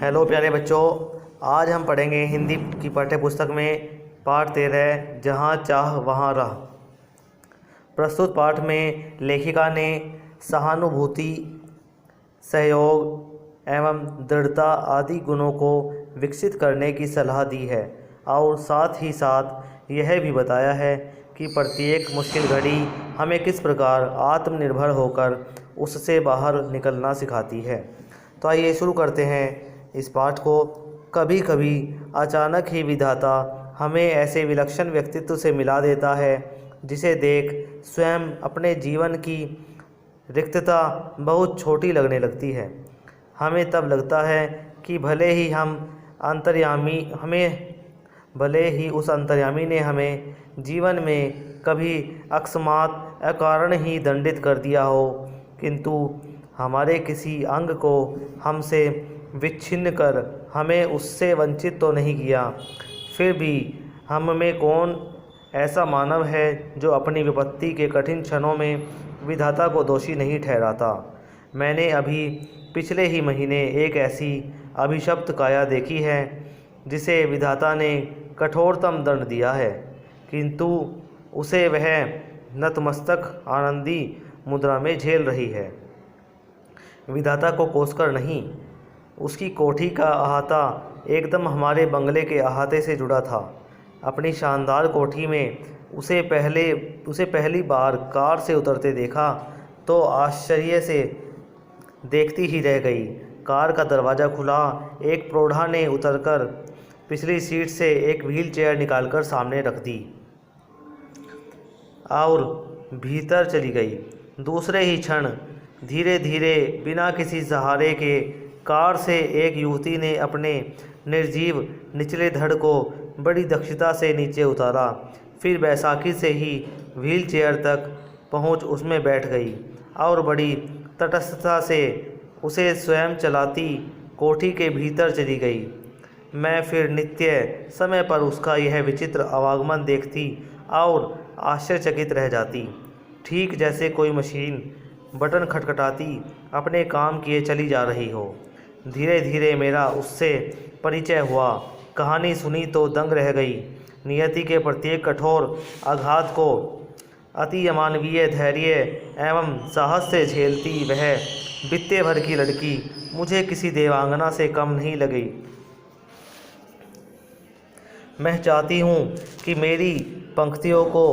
Hello प्यारे बच्चों, आज हम पढ़ेंगे हिंदी की पाठ्य पुस्तक में पाठ 13 जहाँ चाह वहाँ राह। प्रस्तुत पाठ में लेखिका ने सहानुभूति, सहयोग एवं दृढ़ता आदि गुणों को विकसित करने की सलाह दी है और साथ ही साथ यह भी बताया है कि प्रत्येक मुश्किल घड़ी हमें किस प्रकार आत्मनिर्भर होकर उससे बाहर निकलना सिखाती है। तो आइए शुरू करते हैं इस पाठ को। कभी कभी अचानक ही विधाता हमें ऐसे विलक्षण व्यक्तित्व से मिला देता है जिसे देख स्वयं अपने जीवन की रिक्तता बहुत छोटी लगने लगती है। हमें तब लगता है कि भले ही उस अंतर्यामी ने हमें जीवन में कभी अकस्मात अकारण ही दंडित कर दिया हो, किंतु हमारे किसी अंग को हमसे विच्छिन्न कर हमें उससे वंचित तो नहीं किया। फिर भी हम में कौन ऐसा मानव है जो अपनी विपत्ति के कठिन क्षणों में विधाता को दोषी नहीं ठहराता। मैंने अभी पिछले ही महीने एक ऐसी अभिशप्त काया देखी है जिसे विधाता ने कठोरतम दंड दिया है, किंतु उसे वह नतमस्तक आनंदी मुद्रा में झेल रही है। विधाता को कोसकर नहीं, उसकी कोठी का अहाता एकदम हमारे बंगले के अहाते से जुड़ा था। अपनी शानदार कोठी में उसे पहली बार कार से उतरते देखा तो आश्चर्य से देखती ही रह गई। कार का दरवाज़ा खुला, एक प्रौढ़ा ने उतरकर पिछली सीट से एक व्हील चेयर निकालकर सामने रख दी और भीतर चली गई। दूसरे ही क्षण धीरे धीरे बिना किसी सहारे के कार से एक युवती ने अपने निर्जीव निचले धड़ को बड़ी दक्षता से नीचे उतारा, फिर बैसाखी से ही व्हील चेयर तक पहुंच उसमें बैठ गई और बड़ी तटस्थता से उसे स्वयं चलाती कोठी के भीतर चली गई। मैं फिर नित्य समय पर उसका यह विचित्र आवागमन देखती और आश्चर्यचकित रह जाती, ठीक जैसे कोई मशीन बटन खटखटाती अपने काम किए चली जा रही हो। धीरे धीरे मेरा उससे परिचय हुआ। कहानी सुनी तो दंग रह गई। नियति के प्रत्येक कठोर आघात को अति अमानवीय धैर्य एवं साहस से झेलती वह बित्ते भर की लड़की मुझे किसी देवांगना से कम नहीं लगी। मैं चाहती हूँ कि मेरी पंक्तियों को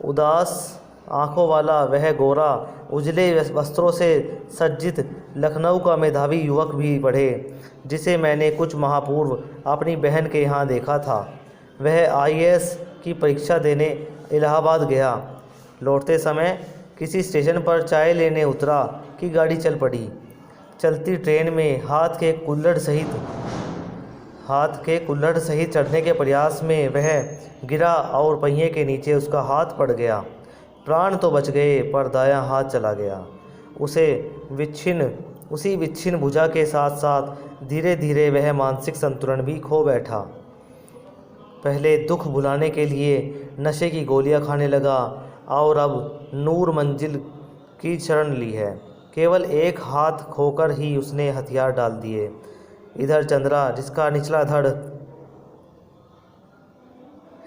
उदास आँखों वाला वह गोरा उजले वस्त्रों से सज्जित लखनऊ का मेधावी युवक भी पढ़े, जिसे मैंने कुछ माह पूर्व अपनी बहन के यहाँ देखा था। वह आईएएस की परीक्षा देने इलाहाबाद गया। लौटते समय किसी स्टेशन पर चाय लेने उतरा कि गाड़ी चल पड़ी। चलती ट्रेन में हाथ के कुल्हड़ सहित चढ़ने के प्रयास में वह गिरा और पहिए के नीचे उसका हाथ पड़ गया। प्राण तो बच गए पर दायां हाथ चला गया। उसी विच्छिन्न भुजा के साथ साथ धीरे धीरे वह मानसिक संतुलन भी खो बैठा। पहले दुख भुलाने के लिए नशे की गोलियां खाने लगा और अब नूर मंजिल की शरण ली है। केवल एक हाथ खोकर ही उसने हथियार डाल दिए। इधर चंद्रा, जिसका निचला धड़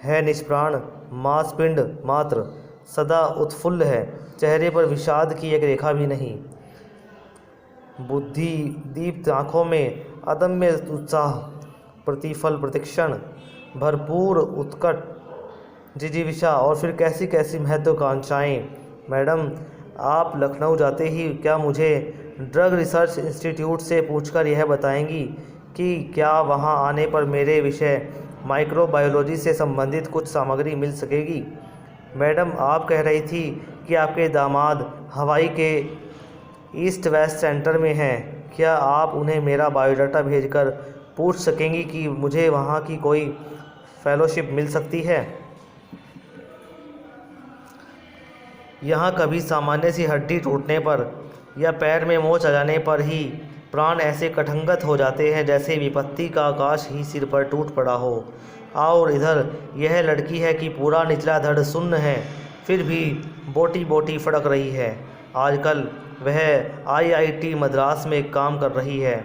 है निष्प्राण मांसपिंड मात्र, सदा उत्फुल्ल है। चेहरे पर विषाद की एक रेखा भी नहीं। बुद्धि दीप्त आँखों में अदम्य उत्साह, प्रतिफल प्रतिक्षण, भरपूर उत्कट जिजीविषा और फिर कैसी कैसी महत्वाकांक्षाएँ। मैडम, आप लखनऊ जाते ही क्या मुझे ड्रग रिसर्च इंस्टीट्यूट से पूछकर यह बताएंगी कि क्या वहाँ आने पर मेरे विषय माइक्रोबायोलॉजी से संबंधित कुछ सामग्री मिल सकेगी? मैडम, आप कह रही थी कि आपके दामाद हवाई के ईस्ट वेस्ट सेंटर में हैं। क्या आप उन्हें मेरा बायोडाटा भेजकर पूछ सकेंगी कि मुझे वहाँ की कोई फेलोशिप मिल सकती है? यहाँ कभी सामान्य सी हड्डी टूटने पर या पैर में मोच आ जाने पर ही प्राण ऐसे कठंगत हो जाते हैं जैसे विपत्ति का आकाश ही सिर पर टूट पड़ा हो। और इधर यह लड़की है कि पूरा निचला धड़ सुन्न है, फिर भी बोटी बोटी फड़क रही है। आजकल वह आईआईटी मद्रास में काम कर रही है,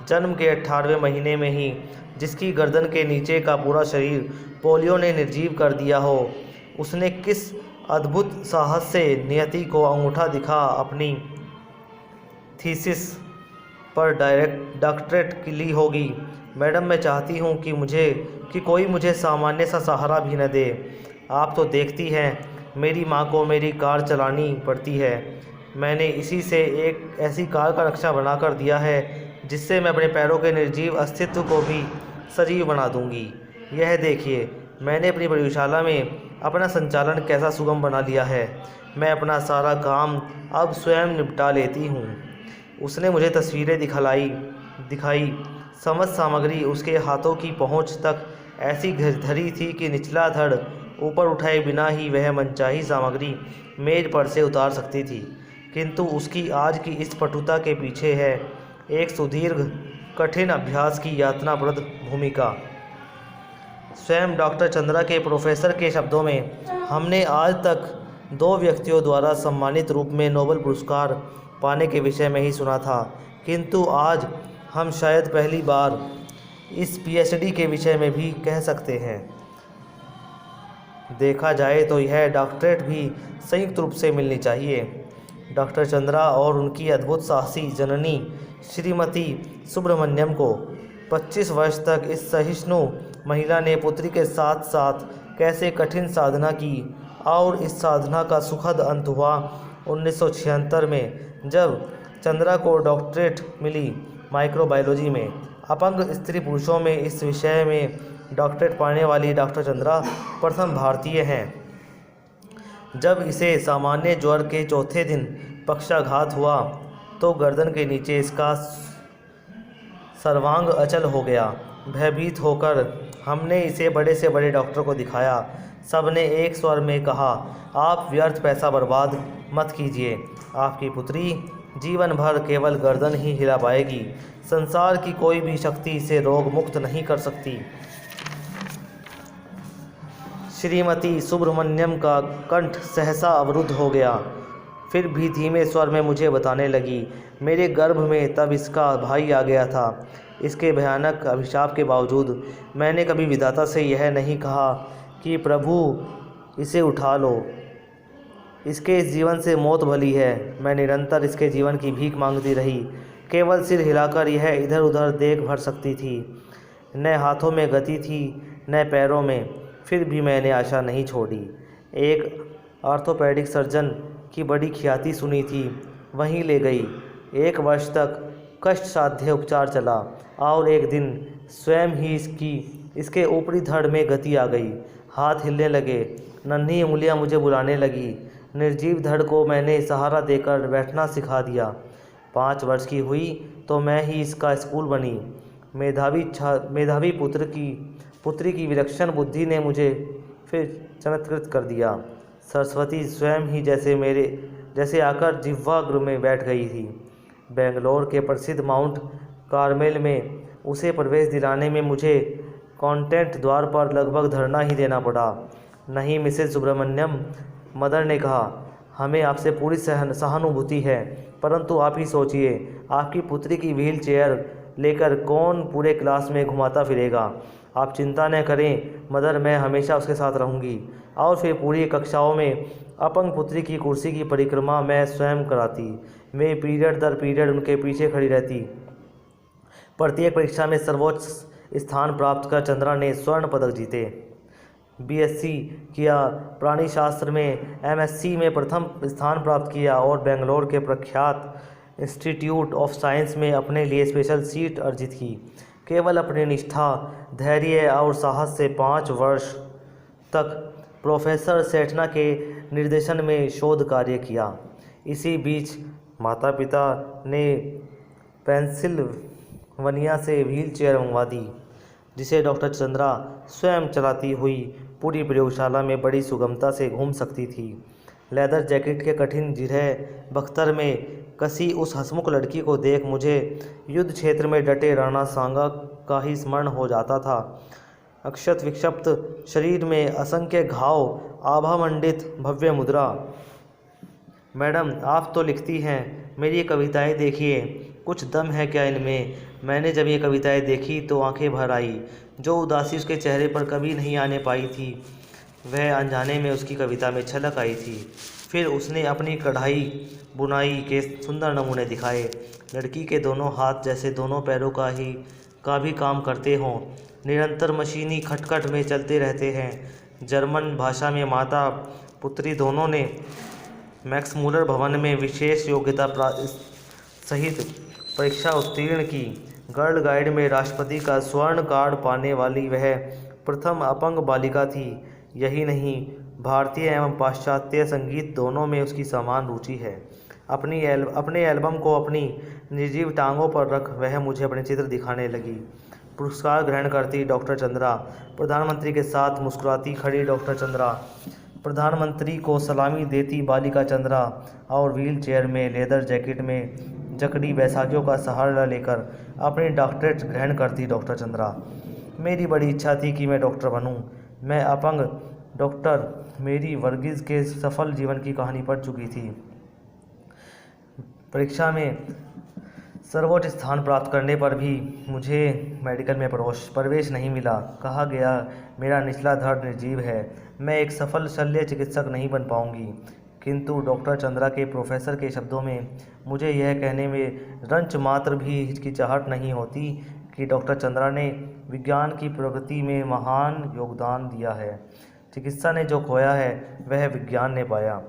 जन्म के 18वें महीने में ही जिसकी गर्दन के नीचे का पूरा शरीर पोलियो ने निर्जीव कर दिया हो, उसने किस अद्भुत साहस से नियति को अंगूठा दिखा अपनी थीसिस पर डॉक्टरेट ली होगी। मैडम, मैं चाहती हूँ कि कोई मुझे सामान्य सा सहारा भी न दे। आप तो देखती हैं मेरी माँ को मेरी कार चलानी पड़ती है। मैंने इसी से एक ऐसी कार का नक्शा बनाकर दिया है जिससे मैं अपने पैरों के निर्जीव अस्तित्व को भी सजीव बना दूंगी। यह देखिए, मैंने अपनी प्रयोगशाला में अपना संचालन कैसा सुगम बना लिया है। मैं अपना सारा काम अब स्वयं निपटा लेती हूँ। उसने मुझे तस्वीरें दिखाई। समस्त सामग्री उसके हाथों की पहुँच तक ऐसी धरी थी कि निचला धड़ ऊपर उठाए बिना ही वह मनचाही सामग्री मेज पर से उतार सकती थी। किंतु उसकी आज की इस पटुता के पीछे है एक सुदीर्घ कठिन अभ्यास की यातनाप्रद भूमिका। स्वयं डॉक्टर चंद्रा के प्रोफेसर के शब्दों में, हमने आज तक 2 व्यक्तियों द्वारा सम्मानित रूप में नोबेल पुरस्कार पाने के विषय में ही सुना था, किंतु आज हम शायद पहली बार इस पीएचडी के विषय में भी कह सकते हैं। देखा जाए तो यह डॉक्टरेट भी संयुक्त रूप से मिलनी चाहिए। डॉक्टर चंद्रा और उनकी अद्भुत साहसी जननी श्रीमती सुब्रमण्यम को 25 वर्ष तक इस सहिष्णु महिला ने पुत्री के साथ साथ कैसे कठिन साधना की, और इस साधना का सुखद अंत हुआ 1976 में, जब चंद्रा को डॉक्टरेट मिली माइक्रोबायोलॉजी में। अपंग स्त्री पुरुषों में इस विषय में डॉक्टरेट पाने वाली डॉक्टर चंद्रा प्रथम भारतीय हैं। जब इसे सामान्य ज्वर के चौथे दिन पक्षाघात हुआ तो गर्दन के नीचे इसका सर्वांग अचल हो गया। भयभीत होकर हमने इसे बड़े से बड़े डॉक्टर को दिखाया। सबने एक स्वर में कहा, आप व्यर्थ पैसा बर्बाद मत कीजिए। आपकी पुत्री जीवन भर केवल गर्दन ही हिला पाएगी। संसार की कोई भी शक्ति इसे रोग मुक्त नहीं कर सकती। श्रीमती सुब्रमण्यम का कंठ सहसा अवरुद्ध हो गया। फिर भी धीमे स्वर में मुझे बताने लगी, मेरे गर्भ में तब इसका भाई आ गया था। इसके भयानक अभिशाप के बावजूद मैंने कभी विधाता से यह नहीं कहा कि प्रभु इसे उठा लो, इसके इस जीवन से मौत भली है। मैं निरंतर इसके जीवन की भीख मांगती रही। केवल सिर हिलाकर यह इधर उधर देख भर सकती थी। न हाथों में गति थी न पैरों में। फिर भी मैंने आशा नहीं छोड़ी। एक ऑर्थोपेडिक सर्जन की बड़ी ख्याति सुनी थी, वहीं ले गई। 1 वर्ष तक कष्ट साध्य उपचार चला और एक दिन स्वयं ही इसके ऊपरी धड़ में गति आ गई। हाथ हिलने लगे, नन्ही उंगलियां मुझे बुलाने लगी। निर्जीव धड़ को मैंने सहारा देकर बैठना सिखा दिया। 5 वर्ष की हुई तो मैं ही इसका स्कूल बनी। मेधावी पुत्री की विलक्षण बुद्धि ने मुझे फिर चमत्कृत कर दिया। सरस्वती स्वयं ही जैसे आकर जिह्वाग्र में बैठ गई थी। बेंगलोर के प्रसिद्ध माउंट कार्मेल में उसे प्रवेश दिलाने में मुझे कॉन्वेंट द्वार पर लगभग धरना ही देना पड़ा। नहीं मिसेस सुब्रमण्यम, मदर ने कहा, हमें आपसे पूरी सहानुभूति है, परंतु आप ही सोचिए, आपकी पुत्री की व्हील चेयर लेकर कौन पूरे क्लास में घुमाता फिरेगा। आप चिंता न करें मदर, मैं हमेशा उसके साथ रहूँगी। और फिर पूरी कक्षाओं में अपंग पुत्री की कुर्सी की परिक्रमा मैं स्वयं कराती। मैं पीरियड दर पीरियड उनके पीछे खड़ी रहती। प्रत्येक परीक्षा में सर्वोच्च स्थान प्राप्त कर चंद्रा ने स्वर्ण पदक जीते। बीएससी किया, प्राणीशास्त्र में एमएससी में प्रथम स्थान प्राप्त किया और बेंगलोर के प्रख्यात इंस्टीट्यूट ऑफ साइंस में अपने लिए स्पेशल सीट अर्जित की। केवल अपनी निष्ठा, धैर्य और साहस से 5 वर्ष तक प्रोफेसर सेठना के निर्देशन में शोध कार्य किया। इसी बीच माता पिता ने पेंसिल्वेनिया से व्हील चेयर मंगवा दी, जिसे डॉक्टर चंद्रा स्वयं चलाती हुई पूरी प्रयोगशाला में बड़ी सुगमता से घूम सकती थी। लेदर जैकेट के कठिन जिरह बख्तर में कसी उस हंसमुख लड़की को देख मुझे युद्ध क्षेत्र में डटे राणा सांगा का ही स्मरण हो जाता था। अक्षत विक्षिप्त शरीर में असंख्य घाव, आभामंडित भव्य मुद्रा। मैडम, आप तो लिखती हैं, मेरी कविताएं देखिए, कुछ दम है क्या इनमें। मैंने जब ये कविताएं देखी तो आंखें भर आई। जो उदासी उसके चेहरे पर कभी नहीं आने पाई थी, वह अनजाने में उसकी कविता में छलक आई थी। फिर उसने अपनी कढ़ाई बुनाई के सुंदर नमूने दिखाए। लड़की के दोनों हाथ जैसे दोनों पैरों का भी काम करते हों, निरंतर मशीनी खटखट में चलते रहते हैं। जर्मन भाषा में माता पुत्री दोनों ने मैक्स मूलर भवन में विशेष योग्यता सहित परीक्षा उत्तीर्ण की। गर्ल गाइड में राष्ट्रपति का स्वर्ण कार्ड पाने वाली वह प्रथम अपंग बालिका थी। यही नहीं, भारतीय एवं पाश्चात्य संगीत दोनों में उसकी समान रुचि है। अपने एल्बम को अपनी निर्जीव टांगों पर रख वह मुझे अपने चित्र दिखाने लगी। पुरस्कार ग्रहण करती डॉक्टर चंद्रा, प्रधानमंत्री के साथ मुस्कुराती खड़ी डॉक्टर चंद्रा, प्रधानमंत्री को सलामी देती बालिका चंद्रा और व्हील चेयर में लेदर जैकेट में जकड़ी बैसाखियों का सहारा लेकर अपनी डॉक्टरेट ग्रहण करती डॉक्टर चंद्रा। मेरी बड़ी इच्छा थी कि मैं डॉक्टर बनूं। मैं अपंग डॉक्टर मेरी वर्गीज़ के सफल जीवन की कहानी पढ़ चुकी थी। परीक्षा में सर्वोच्च स्थान प्राप्त करने पर भी मुझे मेडिकल में प्रवेश नहीं मिला। कहा गया मेरा निचला धड़ निर्जीव है, मैं एक सफल शल्य चिकित्सक नहीं बन पाऊंगी। किंतु डॉक्टर चंद्रा के प्रोफेसर के शब्दों में मुझे यह कहने में रंच मात्र भी हिचकिचाहट नहीं होती कि डॉक्टर चंद्रा ने विज्ञान की प्रगति में महान योगदान दिया है। चिकित्सा ने जो खोया है वह विज्ञान ने पाया।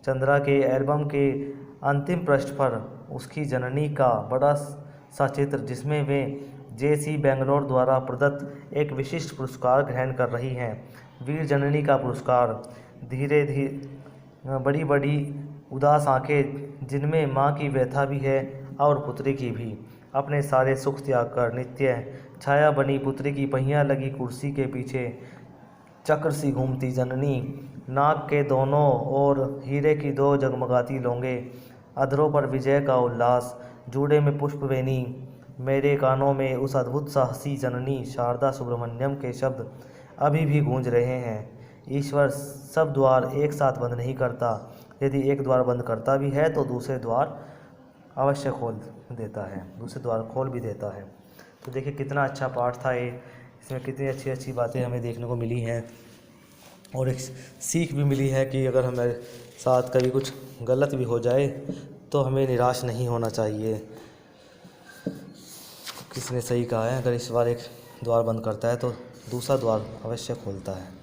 चंद्रा के एल्बम के अंतिम पृष्ठ पर उसकी जननी का बड़ा सा चित्र, जिसमें वे JC बेंगलोर द्वारा प्रदत्त एक विशिष्ट पुरस्कार ग्रहण कर रही हैं, वीर जननी का पुरस्कार। धीरे धीरे बड़ी बड़ी उदास आंखें, जिनमें माँ की व्यथा भी है और पुत्री की भी, अपने सारे सुख त्याग कर नित्य छाया बनी पुत्री की पहिया लगी कुर्सी के पीछे चक्र सी घूमती जननी। नाक के दोनों ओर हीरे की 2 जगमगाती लौंगे, अधरों पर विजय का उल्लास, जूड़े में पुष्पवेणी। मेरे कानों में उस अद्भुत साहसी जननी शारदा सुब्रमण्यम के शब्द अभी भी गूंज रहे हैं। ईश्वर सब द्वार एक साथ बंद नहीं करता, यदि एक द्वार बंद करता भी है तो दूसरे द्वार अवश्य खोल देता है, दूसरे द्वार खोल भी देता है। तो देखिए कितना अच्छा पाठ था ये, इसमें कितनी अच्छी अच्छी बातें हमें देखने को मिली हैं और एक सीख भी मिली है कि अगर हमारे साथ कभी कुछ गलत भी हो जाए तो हमें निराश नहीं होना चाहिए। किसने सही कहा है, अगर ईश्वर एक द्वार बंद करता है तो दूसरा द्वार अवश्य खोलता है।